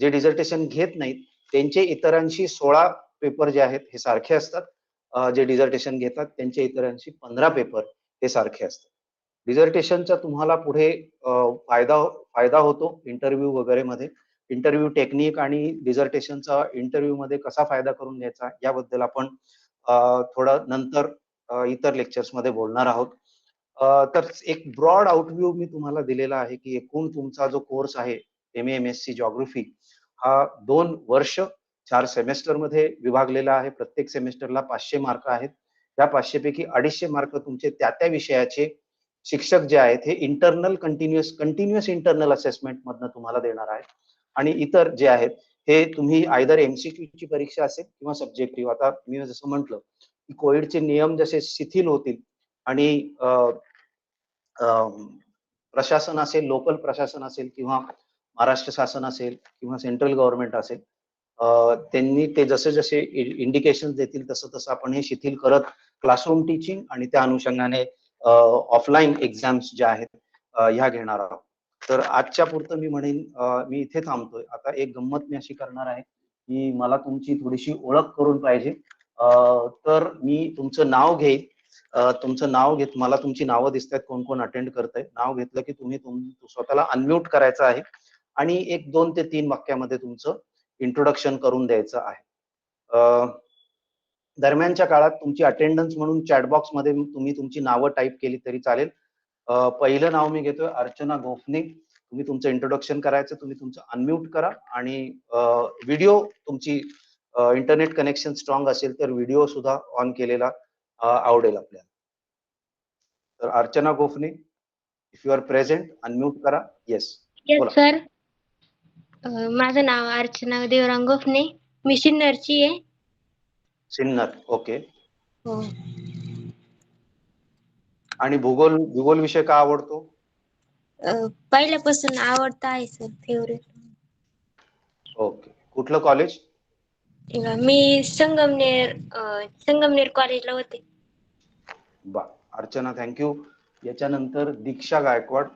जे डिझर्टेशन घेत नाहीत त्यांचे इतरांशी 16 पेपर जे आहेत हे सारखे असतात. जे डिझर्टेशन घेतात त्यांचे इतरांशी 15 पेपर हे सारखे असतात. डिझर्टेशनचा तुम्हाला पुढे फायदा होतो इंटरव्ह्यू वगैरे मध्ये. इंटरव्ह्यू टेक्निक आणि डिझर्टेशनचा इंटरव्ह्यू मध्ये कसा फायदा करून घ्यायचा याबद्दल आपण थोडं नंतर इतर लेक्चर्स मध्ये बोलणार आहोत. तर एक ब्रॉड आउटव्ह्यू मी तुम्हाला दिलेला आहे की एकूण तुमचा जो कोर्स आहे MA-MSc जॉग्राफी हा 2 वर्ष 4 सेमेस्टर मध्ये विभागलेला आहे. प्रत्येक सेमेस्टरला 500 मार्क आहेत. त्या 500 पैकी 250 मार्क तुमचे त्या विषयाचे शिक्षक जे आहेत हे कंटिन्युअस इंटरनल असेसमेंट मधनं तुम्हाला देणार आहेत. आणि इतर जे आहेत हे तुम्ही आयदर MCQ ची परीक्षा असेल किंवा सब्जेक्टिव्ह. आता मी जसं म्हटलं की कोविडचे नियम जसे शिथिल होतील आणि प्रशासन असेल, लोकल प्रशासन असेल किंवा महाराष्ट्र शासन असेल किंवा सेंट्रल गव्हर्नमेंट असेल, त्यांनी ते जसे जसे इंडिकेशन देतील तसं तसं आपण हे शिथिल करत क्लासरूम टीचिंग आणि त्या अनुषंगाने ऑफलाईन एक्झाम्स ज्या आहेत ह्या घेणार आहोत. तर आजच्या पुरतं मी म्हणेन मी इथे थांबतोय. आता एक गंमत मी अशी करणार आहे की मला तुमची थोडीशी ओळख करून पाहिजे. तर मी तुमचं नाव घेईन. तुमचं नाव घेत मला तुमची नावं दिसतात कोण कोण अटेंड करतंय. नाव घेतलं की तुम्ही स्वतःला अनम्यूट करायचं आहे आणि एक 2 ते 3 वाक्यामध्ये तुमचं इंट्रोडक्शन करून द्यायचं आहे. दरम्यानच्या काळात तुमची अटेंडन्स म्हणून चॅटबॉक्स मध्ये तुम्ही तुमची नावं टाईप केली तरी चालेल. पहिलं नाव मी घेतोय अर्चना गोफणे. तुम्ही तुमचं इंट्रोडक्शन करायचं, तुम्ही तुमचं अनम्यूट करा आणि व्हिडिओ तुमची इंटरनेट कनेक्शन स्ट्रॉंग असेल तर व्हिडिओ सुद्धा ऑन केलेला आवडेल आपल्याला. तर Archana Gophane, if you are present unmute करा. Yes yes sir. माझं नाव अर्चना देवराम गोफणे. मी सिन्नरची आहे. सिन्नर. ओके. हो. आणि भूगोल विषय का आवडतो? पहिल्यापासून आवडता आहे सर, फेवरेट. ओके. कुठलं कॉलेज? मी संगमनेर कॉलेजला होते. बा अर्चना थँक्यू. याच्यानंतर दीक्षा गायकवाड.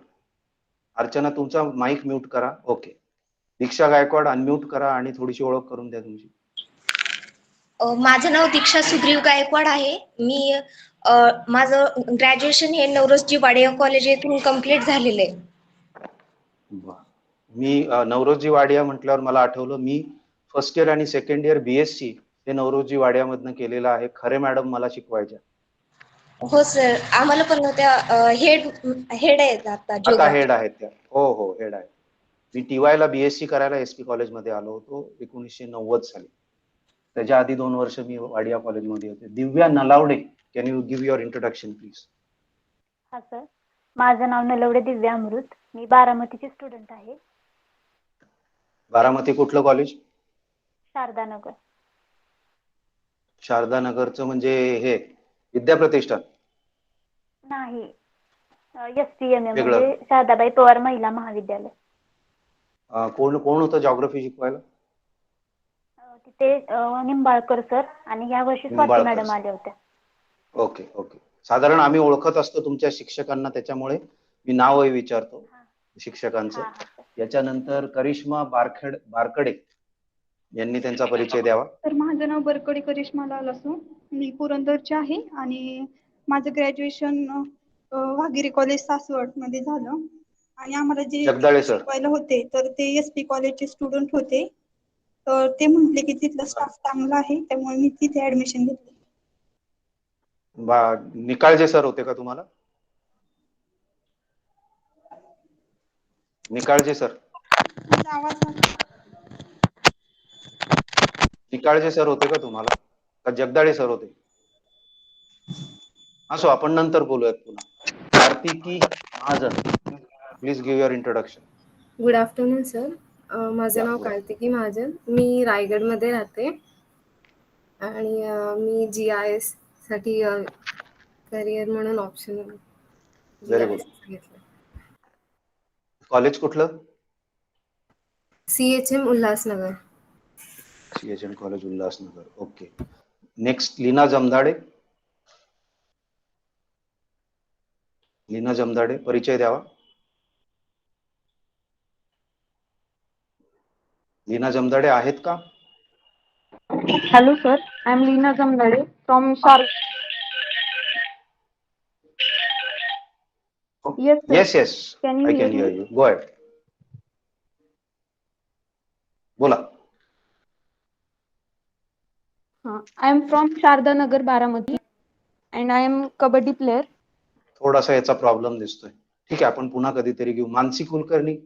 अर्चना तुमचा माईक म्यूट करा. ओके. दीक्षा गायकवाड अनम्यूट करा आणि थोडीशी ओळख करून द्या तुमची. माझं नाव दीक्षा सुग्रीव गायकवाड आहे. मी माझं ग्रॅज्युएशन हे नवरोजी वाडिया कॉलेज येथून कंप्लीट झालेलं आहे. मी नवरोजी वाडिया म्हटल्यावर मला आठवलं मी फर्स्ट इयर आणि सेकंड इयर BSc हे नवरोजी वाडियामधनं केलेलं आहे. खरे मॅडम मला शिकवायच्या. हो सर, आम्हाला पण त्या हेड आहेत आता हेड आहेत त्या. हो हेड आहे. मी TY ला BSc करायला SP कॉलेजमध्ये आलो होतो 1990 साली. त्याच्या आधी 2 वर्ष मी वाडिया कॉलेजमध्ये होते. Divya Nalawade, can you give your introduction please? हा सर, माझं नाव नलवडे दिव्या अमृत. मी बारामतीची स्टुडंट आहे. बारामती कुठलं कॉलेज? शारदानगर. शारदानगरचं म्हणजे हे विद्याप्रतिष्ठान? नाही, STM म्हणजे शारदाबाई पवार महिला महाविद्यालय. कोण होतं जॉग्राफी शिकवायला? तिथे निंबाळकर सर आणि या वर्षी स्वाती मॅडम आल्या होत्या. ओके. साधारण आम्ही ओळखत असतो तुमच्या शिक्षकांना, त्याच्यामुळे मी नावही विचारतो शिक्षकांचं. याच्यानंतर करिश्मा बारकडे यांनी त्यांचा परिचय द्यावा. तर माझं नाव बरकडे करिश्मा लाल असून मी पुरंदरचे आहे आणि माझं ग्रॅज्युएशन वाघिरी कॉलेज सासवड मध्ये झालं. आणि आम्हाला जे शिकवायला होते तर ते SP कॉलेजचे स्टुडंट होते. तर ते म्हटले की तिथला स्टाफ चांगला आहे, त्यामुळे मी तिथे ऍडमिशन घेतली. निकाळजे सर होते का तुम्हाला? निकाळजे सर होते का तुम्हाला? का जगदाळे सर होते? असो, आपण नंतर बोलूयात पुन्हा. Kartiki Mahajan, please give your introduction. Good afternoon sir. माझं नाव कार्तिकी महाजन. मी रायगडमध्ये राहते आणि मी GIS साठी करिअर म्हणून ऑप्शन घेतलं. कॉलेज कुठलं? CHM Ulhasnagar. CHM college Ulhasnagar. Okay. Next Leena Jamdade. Leena Jamdade, परिचय द्यावा. लीना जमदाडे आहेत का? Hello sir, I am Leena Jamdade from Yes, I can hear you. Go ahead. बोला. I am from Shardanagar, Baramati. and I am kabaddi player. थोडासा याचा प्रॉब्लेम दिसतोय. ठीक आहे, आपण पुन्हा कधीतरी घेऊ. Mansi Kulkarni.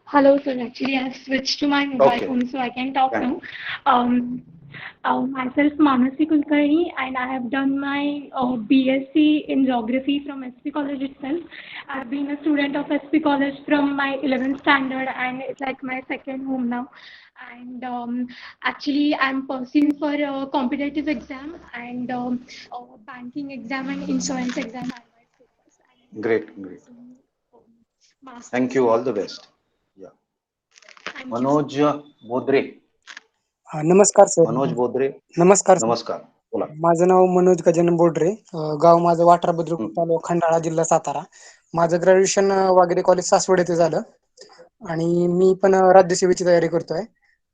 Hello, sir. Actually, I have switched to my mobile Okay. phone, so I can talk Fine. now. Myself, Manasi Kulkarni, and I have done my BSc in Geography from SP College itself. I've been a student of SP College from my 11th standard, and it's like my second home now. And actually, I'm pursuing for a competitive exam and banking exam and insurance exam. I might focus. And Great. Masters. Thank you. All the best. Yeah. Thank you. Manoj बोद्रे. नमस्कार sir. Manoj बोद्रे. नमस्कार. नमस्कार. बोला. माझं नाव मनोज गजानन बोडरे. गाव माझं वाठरा बुद्रुक, तालुका खंडाळा, जिल्हा सातारा. माझं ग्रॅज्युएशन वागेरे कॉलेज सासवड येथे झालं आणि मी पण राज्यसेवेची तयारी करतोय.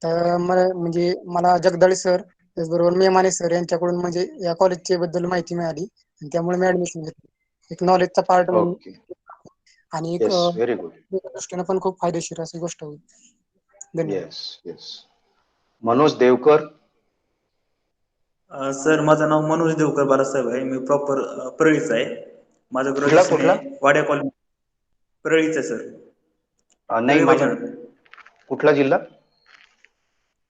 तर मला जगदाळे सर त्याचबरोबर मेमाने सर यांच्याकडून म्हणजे या कॉलेजच्या बद्दल माहिती मिळाली आणि त्यामुळे मी ऍडमिशन घेतली. एक नॉलेजचा पार्ट म्हणून ओके. आणि एक येस, व्हेरी गुड. दृष्टीने पण खूप फायदेशीर अशी गोष्ट होईल. धन्यवाद. येस. मनोज देवकर. सर, माझं नाव मनोज देवकर बालासाहेब आहे. मी प्रॉपर परळीचा आहे. माझं ग्रॅज्युएशन कुठला? वाड्या कॉलेज परळीचं आहे सर. नाही, माझ्या कुठला जिल्हा?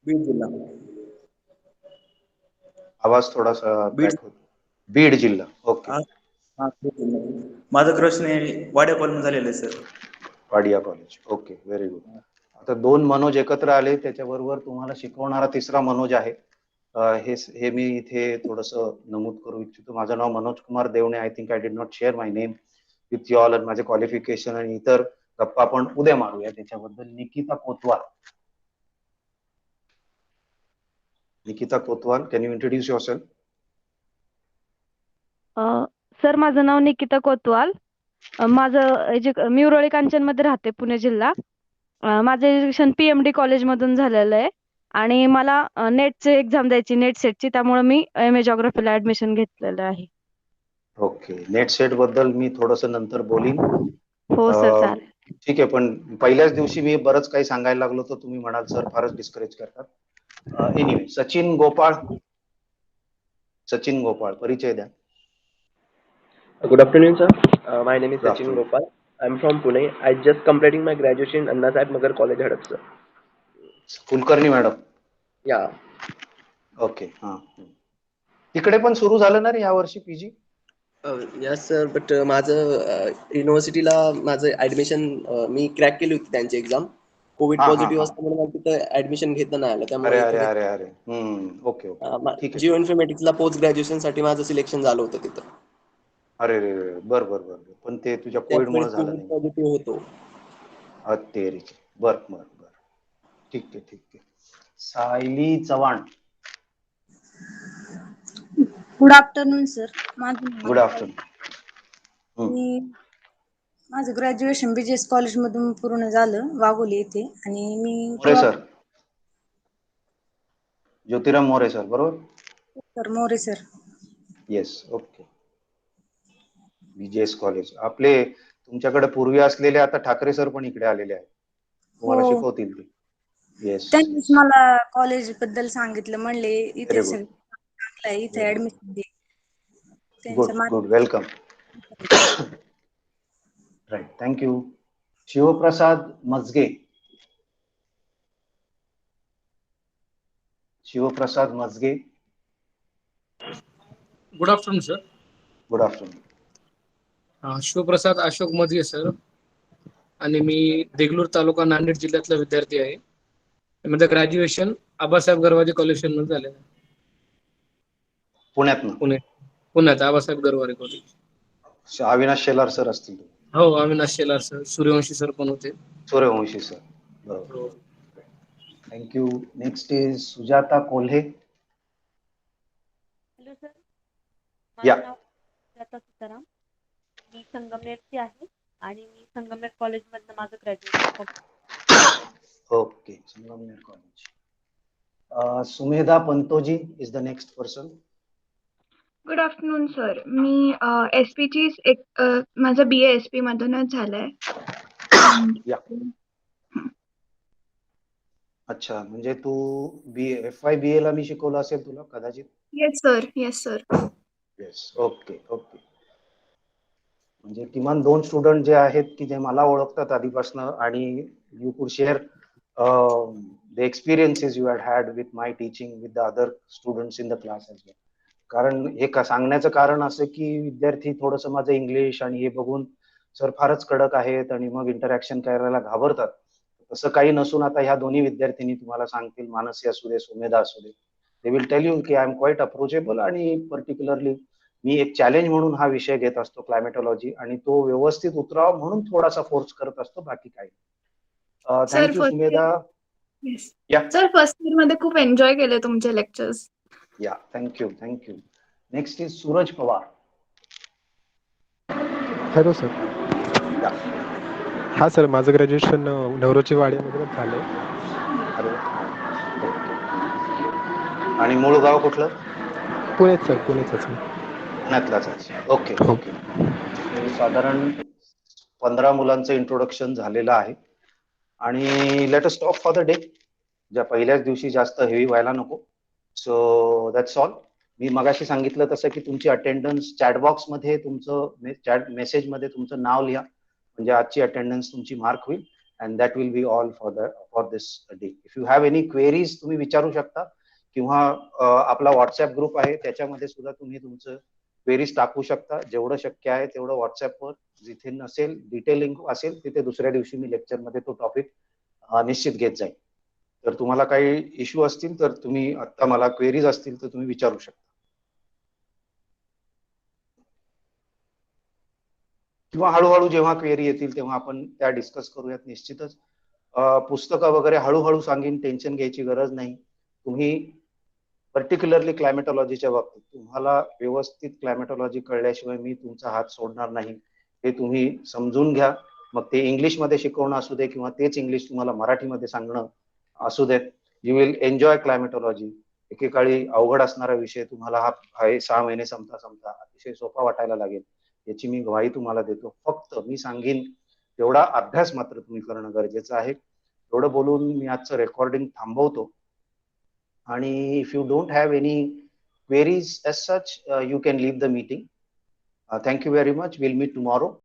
बीड जिल्हा. आवाज थोडासा बीड जिल्हा. ओके. माझं ग्रॅज्युएशन वाड्या कॉलेज झालेलं आहे sir. Wadia college. Okay, very good. आता 2 मनोज एकत्र आले, त्याच्याबरोबर तुम्हाला शिकवणारा तिसरा मनोज आहे. हे मी इथे थोडस नमूद करू इच्छितो. माझं नाव Manoj Kumar Devane. I think I did not share my name with you all. आणि माझे क्वालिफिकेशन आणि इतर गप्पा आपण उद्या मारूया त्याच्याबद्दल. Nikita Kotwal, can you introduce yourself? Sir, माझं नाव निकिता कोतवाल. मी उरळी कांचन मध्ये राहते, पुणे जिल्हा. माझं एज्युकेशन PMD कॉलेज मधून झालेलं आहे आणि मला नेटची एक्झाम द्यायची, नेट सेटची. त्यामुळे मी MA जिओग्राफीला ऍडमिशन घेतलेलं आहे. ओके. नेट सेट बद्दल मी थोडस नंतर बोलीन. हो सर, चालेल. ठीक आहे, पण पहिल्याच दिवशी मी बरंच काही सांगायला लागलो तर तुम्ही म्हणाल सर फारच डिस्करेज करतात. एनिवे, सचिन गोपाळ, परिचय द्या. Good afternoon, sir. My name is Sachin Gopal. I'm from Pune. I just completing my graduation in Anna Sahib Nagar College, Hadapsar. Kulkarni madam. Yeah. Okay. तिकडे पण सुरू झालं ना रे यावर्षी PG? Yes, sir. But माझं युनिव्हर्सिटीला माझं ऍडमिशन मी क्रॅक केली होती त्यांची एक्झाम. कोविड पॉझिटिव्ह असल्यामुळे मला तिथं ऍडमिशन घेता नाही आलं. त्यामुळे अरे. ओके. ठीक आहे. जिओ इन्फॉर्मेटिक्सला पोस्ट ग्रॅज्युएशन साठी माझं सिलेक्शन झालं होतं तिथं. अरे बर. पण ते तुझ्या कोविड मुळे झालं नाही. पॉझिटिव्ह होतो. बर. ठीक आहे. Sayali Chavan. Good afternoon sir. Good afternoon. माझं ग्रॅज्युएशन BGS कॉलेज मधून पूर्ण झालं, वाघोली येथे. आणि मी मोरे सर, ज्योतिराम मोरे सर, बरोबर? Sir, More sir. Yes. Okay. BGS college. आपले तुमच्याकडे पूर्वी असलेले आता ठाकरे सर पण इकडे आलेले आहेत, तुम्हाला शिकवतील ते. येस. त्यांनीच मला कॉलेज बद्दल सांगितलं, म्हणले इथे चांगलं आहे, इथे ऍडमिशन घे. Good. Welcome. Right. Thank you. Shivprasad Majge. Good afternoon sir. Good afternoon. Shivprasad Ashok Majge sir, आणि मी देगलूर तालुका नांदेड जिल्ह्यातला विद्यार्थी आहे. माझं ग्रॅज्युएशन आबासाहेब गरवारे कॉलेज मध्ये झालेलं आहे. पुण्यात आबासाहेब गरवारे कॉलेज. अविनाश शेलार सर असतील. हो, अविनाश शेलार सर, सूर्यवंशी सर पण होते. सूर्यवंशी सर, बरोबर. Thank you. Next is Sujata Kolhe. Hello sir. या. सुजाता सीताराम. मी संगमनेरची आहे आणि मी संगमनेर कॉलेज मधनं माझं graduation. Okay. Sangamner college. Sumedha Pantoji is the next person. Good afternoon sir. Me SP ची माझं BA SP मधूनच झालंय. अच्छा, म्हणजे तू FY BA ला मी शिकवलं असेल तुला कदाचित. Yes sir. Yes, okay. म्हणजे किमान 2 स्टुडंट जे आहेत की जे मला ओळखतात आधीपासनं आणि you could share the experiences you had with my teaching with the other students in the class as well. कारण हे सांगण्याचं कारण असं की विद्यार्थी थोडंसं माझं इंग्लिश आणि हे बघून सर फारच कडक आहेत आणि मग इंटरॅक्शन करायला घाबरतात. तसं काही नसून आता ह्या दोन्ही विद्यार्थिनी तुम्हाला सांगतील, मानसी असू दे, सुमेधा असू दे, दे विल टेल यू की आय एम क्वाईट अप्रोचेबल आणि पर्टिक्युलरली मी एक चॅलेंज म्हणून हा विषय घेत असतो क्लायमेटॉलॉजी आणि तो व्यवस्थित उतरावा म्हणून थोडासा फोर्स करत असतो, बाकी काही. Thank you Sumedha. Sir first year मध्ये खूप एन्जॉय केले तुमचे लेक्चर्स. या, thank you. Next is Suraj Pawar. Hello sir. हा सर, माझं ग्रॅज्युएशन नवरोजी वाड्यामधूनच झालंय. अरे, ओके. आणि मूळ गाव कुठलं? पुण्यात सर, पुण्यातच. पुण्यातलाच. ओके. साधारण 15 मुलांचं इंट्रोडक्शन झालेलं आहे आणि let us talk for the day. ज्या पहिल्याच दिवशी जास्त हेवी व्हायला नको. So that's all. मी मगाशी सांगितलं तसं की तुमची अटेंडन्स चॅटबॉक्स मध्ये तुमचं चॅट मेसेजमध्ये तुमचं नाव लिहा, म्हणजे आजची अटेंडन्स तुमची मार्क होईल and that will be all for this day. If you have any queries तुम्ही विचारू शकता किंवा आपला व्हॉट्सअप ग्रुप आहे त्याच्यामध्ये सुद्धा तुम्ही तुमचं क्वेरीज टाकू शकता. जेवढं शक्य आहे तेवढं व्हॉट्सअपवर, जिथे नसेल डिटेलिंग असेल तिथे दुसऱ्या दिवशी मी लेक्चरमध्ये तो टॉपिक निश्चित घेत जाईल. तर तुम्हाला काही इश्यू असतील तर तुम्ही आता मला क्वेरीज असतील तर तुम्ही विचारू शकता किंवा हळूहळू जेव्हा क्वेरी येतील तेव्हा आपण त्या डिस्कस करूयात. निश्चितच पुस्तकं वगैरे हळूहळू सांगेन, टेन्शन घ्यायची गरज नाही. तुम्ही पर्टिक्युलरली क्लायमेटॉलॉजीच्या बाबतीत तुम्हाला व्यवस्थित क्लायमेटॉलॉजी कळल्याशिवाय मी तुमचा हात सोडणार नाही, हे तुम्ही समजून घ्या. मग ते इंग्लिशमध्ये शिकवणं असू दे किंवा तेच इंग्लिश तुम्हाला मराठीमध्ये सांगणं असू देत, यू विल एन्जॉय क्लायमेटॉलॉजी. एकेकाळी अवघड असणारा विषय तुम्हाला हा 6 महिने संपता अतिशय सोपा वाटायला लागेल, याची मी ग्वाही तुम्हाला देतो. फक्त मी सांगेन तेवढा अभ्यास मात्र तुम्ही करणं गरजेचं आहे. एवढं बोलून मी आजचं रेकॉर्डिंग थांबवतो आणि if you don't have any queries as such, you can leave the meeting. Thank you very much. We'll meet tomorrow.